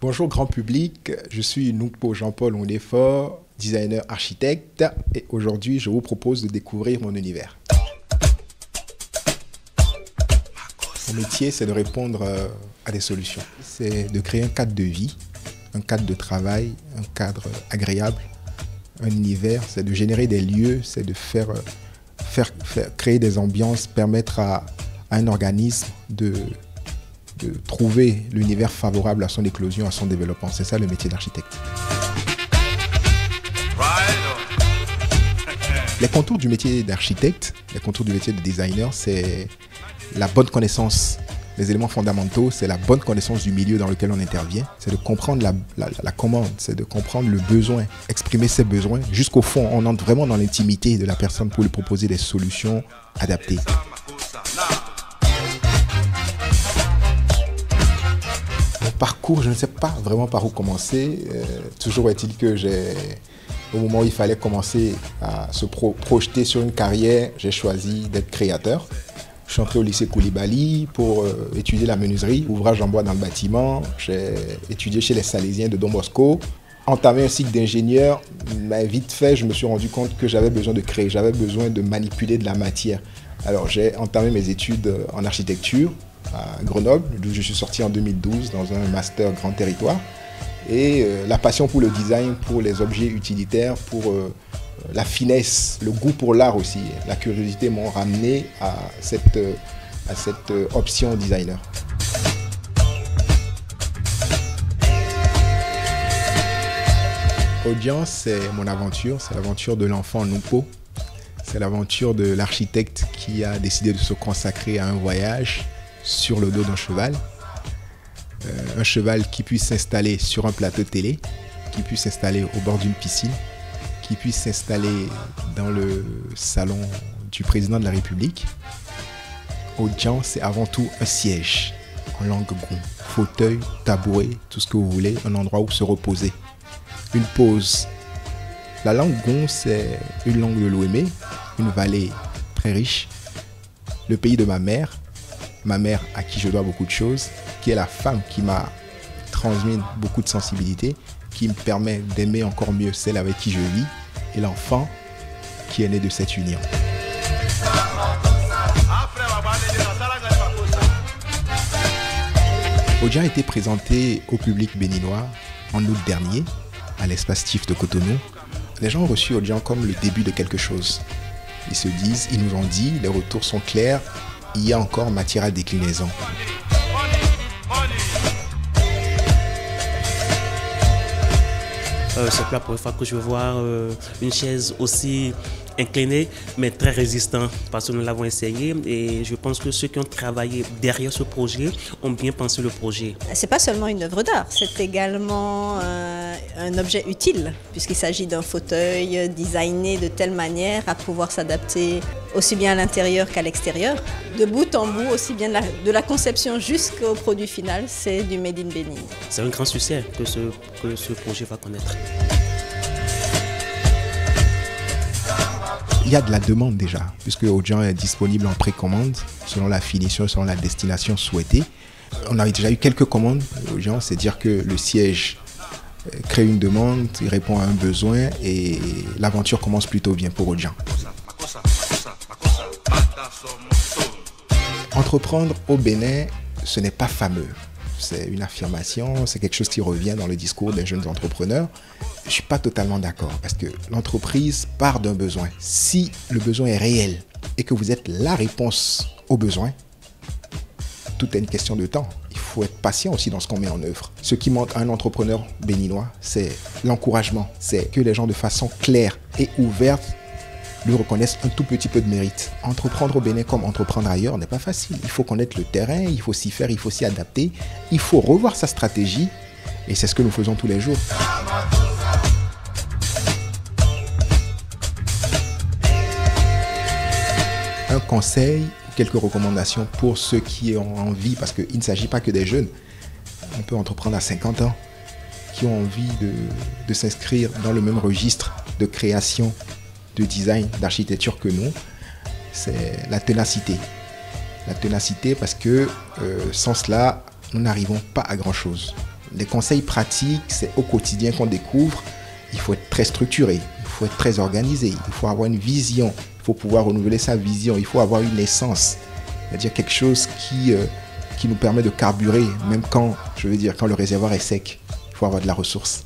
Bonjour grand public, je suis Nungpo Jean-Paul Ondefort, designer architecte, et aujourd'hui je vous propose de découvrir mon univers. Mon métier, c'est de répondre à des solutions. C'est de créer un cadre de vie, un cadre de travail, un cadre agréable, un univers, c'est de générer des lieux, c'est de créer des ambiances, permettre à un organisme de trouver l'univers favorable à son éclosion, à son développement. C'est ça le métier d'architecte. Les contours du métier d'architecte, les contours du métier de designer, c'est la bonne connaissance. Les éléments fondamentaux, c'est la bonne connaissance du milieu dans lequel on intervient. C'est de comprendre la commande, c'est de comprendre le besoin, exprimer ses besoins. Jusqu'au fond, on entre vraiment dans l'intimité de la personne pour lui proposer des solutions adaptées. Mon parcours, je ne sais pas vraiment par où commencer. Toujours est-il que au moment où il fallait commencer à se projeter sur une carrière, j'ai choisi d'être créateur. Je suis entré au lycée Koulibaly pour étudier la menuiserie, ouvrage en bois dans le bâtiment. J'ai étudié chez les Salésiens de Don Bosco. Entamé un cycle d'ingénieur, mais vite fait, je me suis rendu compte que j'avais besoin de créer, j'avais besoin de manipuler de la matière. Alors j'ai entamé mes études en architecture à Grenoble, d'où je suis sorti en 2012 dans un master grand territoire. Et la passion pour le design, pour les objets utilitaires, pour la finesse, le goût pour l'art aussi, la curiosité m'ont ramené à cette option designer. Audience, c'est mon aventure, c'est l'aventure de l'enfant Nungpo. C'est l'aventure de l'architecte qui a décidé de se consacrer à un voyage sur le dos d'un cheval. Un cheval qui puisse s'installer sur un plateau télé, qui puisse s'installer au bord d'une piscine, qui puisse s'installer dans le salon du président de la République. Audience, c'est avant tout un siège en langue gond, fauteuil, tabouret, tout ce que vous voulez, un endroit où se reposer. Une pause. La langue gond, c'est une langue de l'Ouémé, une vallée très riche, le pays de ma mère à qui je dois beaucoup de choses, qui est la femme qui m'a transmis beaucoup de sensibilité, qui me permet d'aimer encore mieux celle avec qui je vis, et l'enfant qui est né de cette union. Audience a été présenté au public béninois en août dernier, à l'espace TIFF de Cotonou. Les gens ont reçu Audience comme le début de quelque chose. Ils nous ont dit, les retours sont clairs, il y a encore matière à déclinaison. C'est la première fois que je vais voir une chaise aussi inclinée, mais très résistante, parce que nous l'avons essayé et je pense que ceux qui ont travaillé derrière ce projet ont bien pensé le projet. C'est pas seulement une œuvre d'art, c'est également un objet utile, puisqu'il s'agit d'un fauteuil designé de telle manière à pouvoir s'adapter aussi bien à l'intérieur qu'à l'extérieur. De bout en bout, aussi bien de la conception jusqu'au produit final, c'est du Made in Bénin. C'est un grand succès que ce projet va connaître. Il y a de la demande déjà, puisque Audience est disponible en précommande, selon la finition, selon la destination souhaitée. On a déjà eu quelques commandes. Audience, c'est dire que le siège crée une demande, il répond à un besoin et l'aventure commence plutôt bien pour Audience. Entreprendre au Bénin, ce n'est pas fameux. C'est une affirmation, c'est quelque chose qui revient dans le discours des jeunes entrepreneurs. Je ne suis pas totalement d'accord parce que l'entreprise part d'un besoin. Si le besoin est réel et que vous êtes la réponse au besoin, tout est une question de temps. Il faut être patient aussi dans ce qu'on met en œuvre. Ce qui manque à un entrepreneur béninois, c'est l'encouragement. C'est que les gens de façon claire et ouverte lui reconnaissent un tout petit peu de mérite. Entreprendre au Bénin comme entreprendre ailleurs n'est pas facile. Il faut connaître le terrain, il faut s'y faire, il faut s'y adapter. Il faut revoir sa stratégie et c'est ce que nous faisons tous les jours. Un conseil, quelques recommandations pour ceux qui ont envie, parce qu'il ne s'agit pas que des jeunes. On peut entreprendre à 50 ans, qui ont envie de s'inscrire dans le même registre de création, de design, d'architecture que nous. C'est la ténacité. La ténacité parce que sans cela, nous n'arrivons pas à grand chose. les conseils pratiques, c'est au quotidien qu'on découvre. Il faut être très structuré, il faut être très organisé, il faut avoir une vision, il faut pouvoir renouveler sa vision, il faut avoir une essence, c'est-à-dire quelque chose qui nous permet de carburer, même quand le réservoir est sec. Il faut avoir de la ressource.